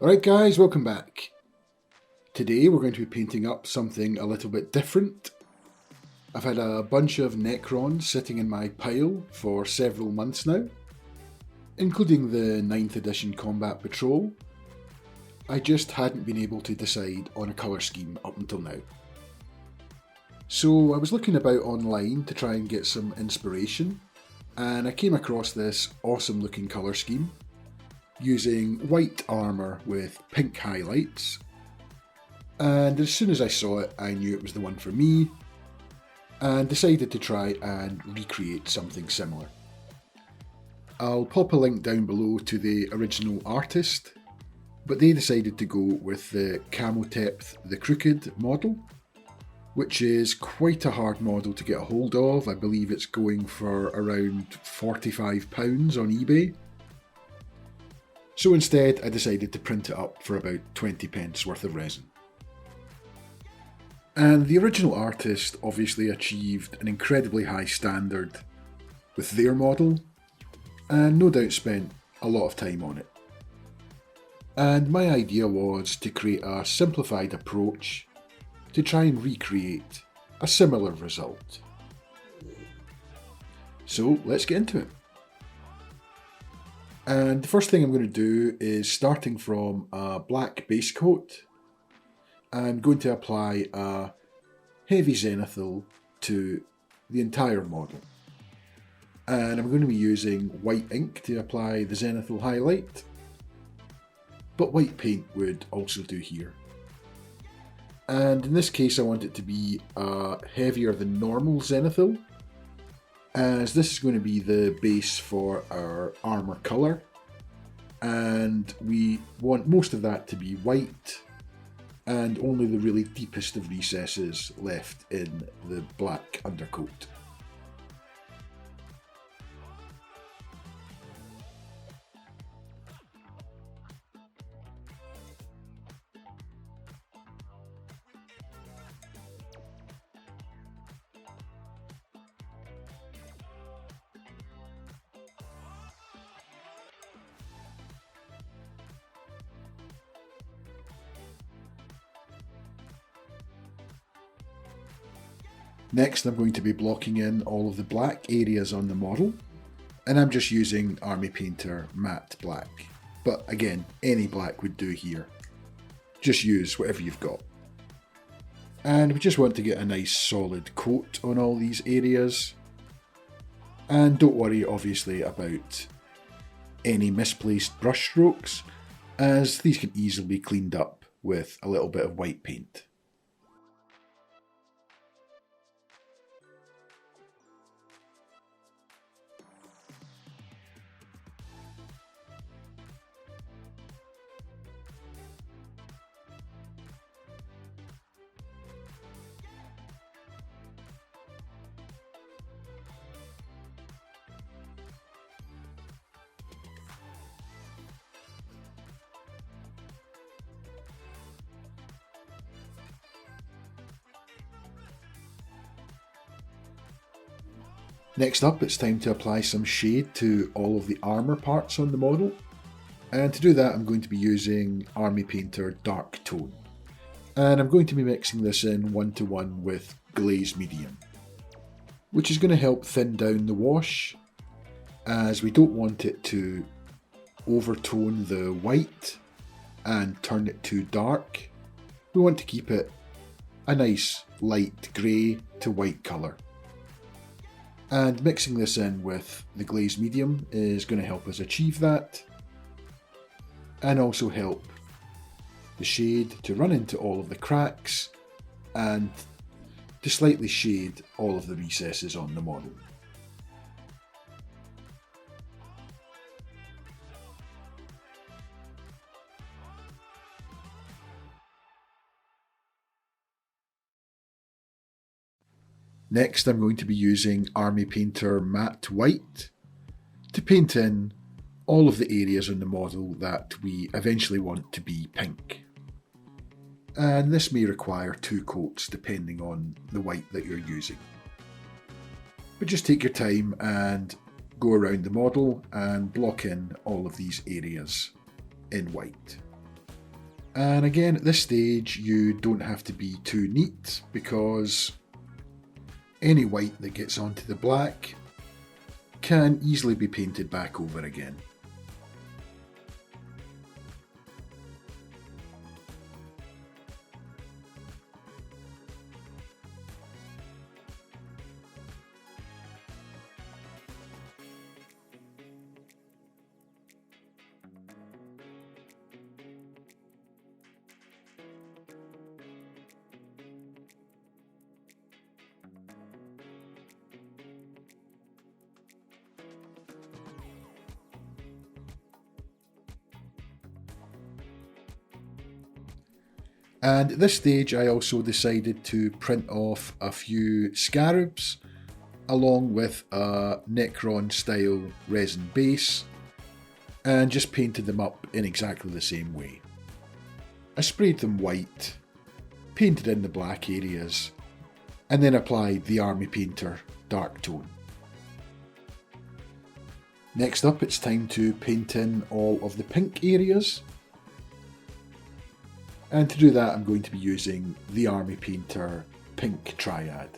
Alright guys, welcome back. Today we're going to be painting up something a little bit different. I've had a bunch of Necrons sitting in my pile for several months now, including the 9th edition Combat Patrol. I just hadn't been able to decide on a colour scheme up until now. So I was looking about online to try and get some inspiration, and I came across this awesome looking colour scheme using white armour with pink highlights, and as soon as I saw it I knew it was the one for me and decided to try and recreate something similar. I'll pop a link down below to the original artist, but they decided to go with the Kamoteph the Crooked model, which is quite a hard model to get a hold of. I believe it's going for around £45 on eBay. So instead I decided to print it up for about 20 pence worth of resin. And the original artist obviously achieved an incredibly high standard with their model, and no doubt spent a lot of time on it. And my idea was to create a simplified approach to try and recreate a similar result. So let's get into it. And the first thing I'm going to do is, starting from a black base coat, I'm going to apply a heavy Zenithal to the entire model. And I'm going to be using white ink to apply the Zenithal highlight, but white paint would also do here. And in this case I want it to be heavier than normal Zenithal, as this is going to be the base for our armour colour, and we want most of that to be white and only the really deepest of recesses left in the black undercoat. Next I'm going to be blocking in all of the black areas on the model, and I'm just using Army Painter Matte Black, but again any black would do here. Just use whatever you've got. And we just want to get a nice solid coat on all these areas, and don't worry obviously about any misplaced brush strokes, as these can easily be cleaned up with a little bit of white paint. Next up, it's time to apply some shade to all of the armour parts on the model, and to do that I'm going to be using Army Painter Dark Tone, and I'm going to be mixing this in 1:1 with Glaze Medium, which is going to help thin down the wash, as we don't want it to overtone the white and turn it too dark. We want to keep it a nice light grey to white colour. And mixing this in with the Glaze Medium is going to help us achieve that, and also help the shade to run into all of the cracks and to slightly shade all of the recesses on the model. Next I'm going to be using Army Painter Matte White to paint in all of the areas on the model that we eventually want to be pink. And this may require 2 coats depending on the white that you're using. But just take your time and go around the model and block in all of these areas in white. And again, at this stage, you don't have to be too neat, because any white that gets onto the black can easily be painted back over again. And at this stage, I also decided to print off a few scarabs along with a Necron style resin base, and just painted them up in exactly the same way. I sprayed them white, painted in the black areas, and then applied the Army Painter dark tone. Next up, it's time to paint in all of the pink areas. And to do that, I'm going to be using the Army Painter Pink Triad.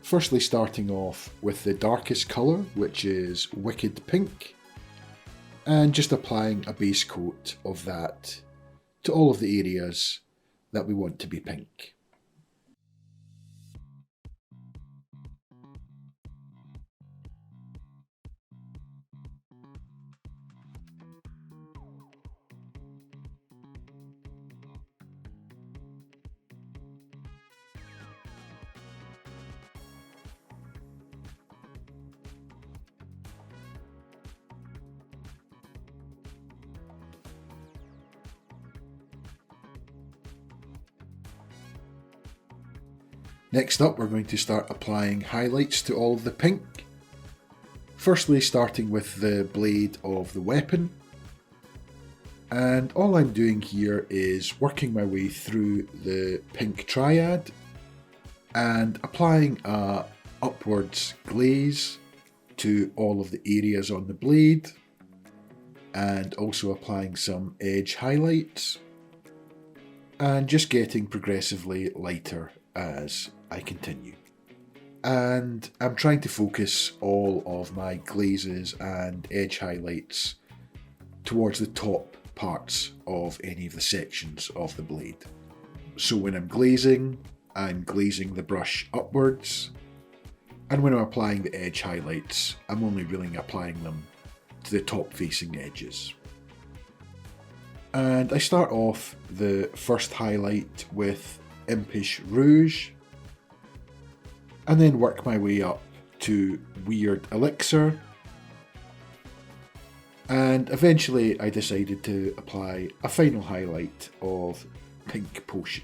Firstly, starting off with the darkest colour, which is Wicked Pink, and just applying a base coat of that to all of the areas that we want to be pink. Next up, we're going to start applying highlights to all of the pink. Firstly, starting with the blade of the weapon. And all I'm doing here is working my way through the pink triad and applying a upwards glaze to all of the areas on the blade, and also applying some edge highlights, and just getting progressively lighter as I continue. And I'm trying to focus all of my glazes and edge highlights towards the top parts of any of the sections of the blade. So when I'm glazing the brush upwards, and when I'm applying the edge highlights, I'm only really applying them to the top facing edges. And I start off the first highlight with Impish Rouge, and then work my way up to Weird Elixir, and eventually I decided to apply a final highlight of Pink Potion.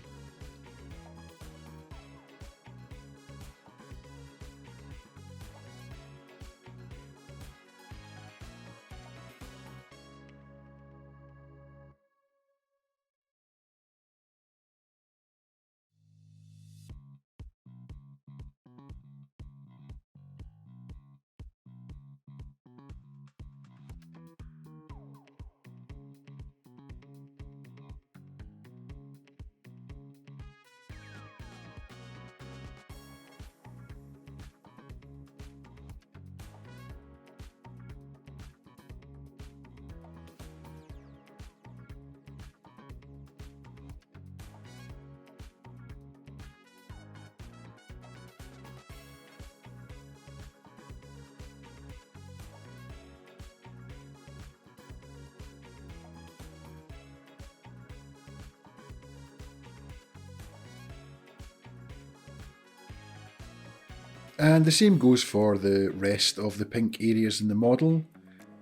And the same goes for the rest of the pink areas in the model.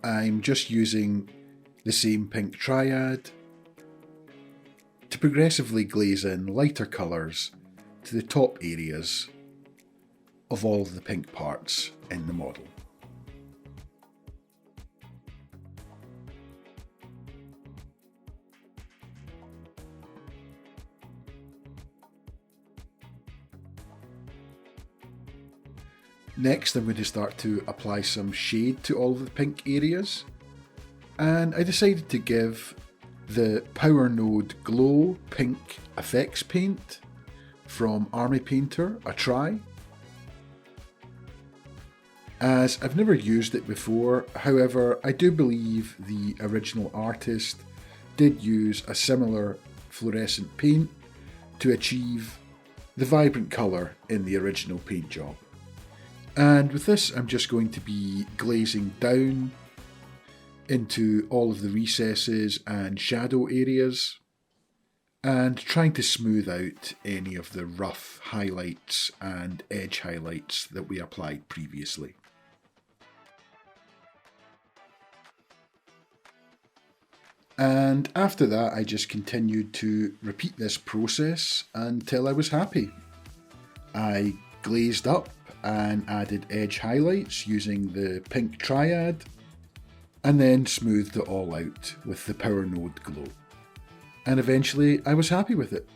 I'm just using the same pink triad to progressively glaze in lighter colours to the top areas of all of the pink parts in the model. Next, I'm going to start to apply some shade to all of the pink areas, and I decided to give the Power Node Glow Pink Effects Paint from Army Painter a try. As I've never used it before, however, I do believe the original artist did use a similar fluorescent paint to achieve the vibrant colour in the original paint job. And with this, I'm just going to be glazing down into all of the recesses and shadow areas and trying to smooth out any of the rough highlights and edge highlights that we applied previously. And after that, I just continued to repeat this process until I was happy. I glazed up and added edge highlights using the pink triad, and then smoothed it all out with the Power Node Glow. And eventually I was happy with it.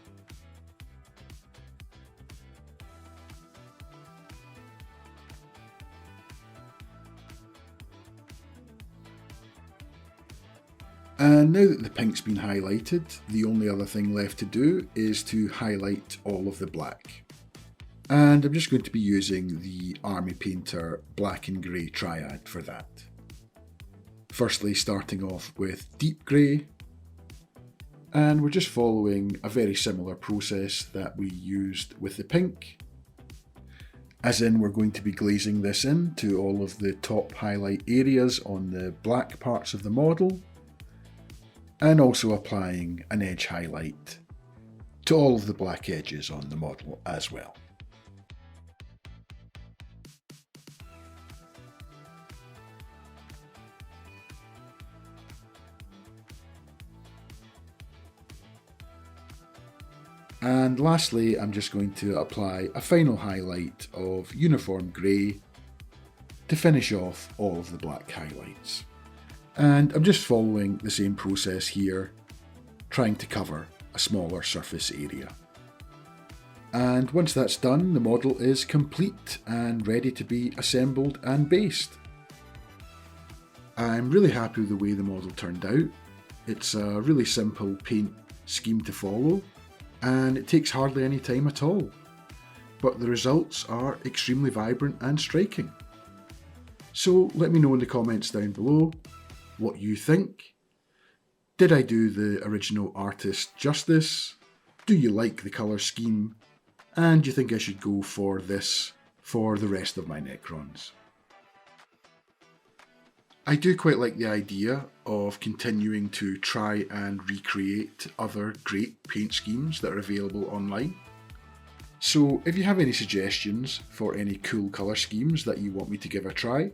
And now that the pink's been highlighted, the only other thing left to do is to highlight all of the black. And I'm just going to be using the Army Painter Black and Grey Triad for that. Firstly, starting off with deep grey, and we're just following a very similar process that we used with the pink. As in, we're going to be glazing this into all of the top highlight areas on the black parts of the model, and also applying an edge highlight to all of the black edges on the model as well. And lastly, I'm just going to apply a final highlight of uniform grey to finish off all of the black highlights. And I'm just following the same process here, trying to cover a smaller surface area. And once that's done, the model is complete and ready to be assembled and based. I'm really happy with the way the model turned out. It's a really simple paint scheme to follow, and it takes hardly any time at all. But the results are extremely vibrant and striking. So let me know in the comments down below what you think. Did I do the original artist justice? Do you like the colour scheme? And do you think I should go for this for the rest of my Necrons? I do quite like the idea of continuing to try and recreate other great paint schemes that are available online. So if you have any suggestions for any cool colour schemes that you want me to give a try,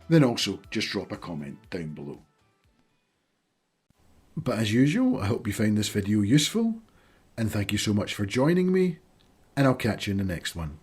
then also just drop a comment down below. But as usual, I hope you found this video useful, and thank you so much for joining me, and I'll catch you in the next one.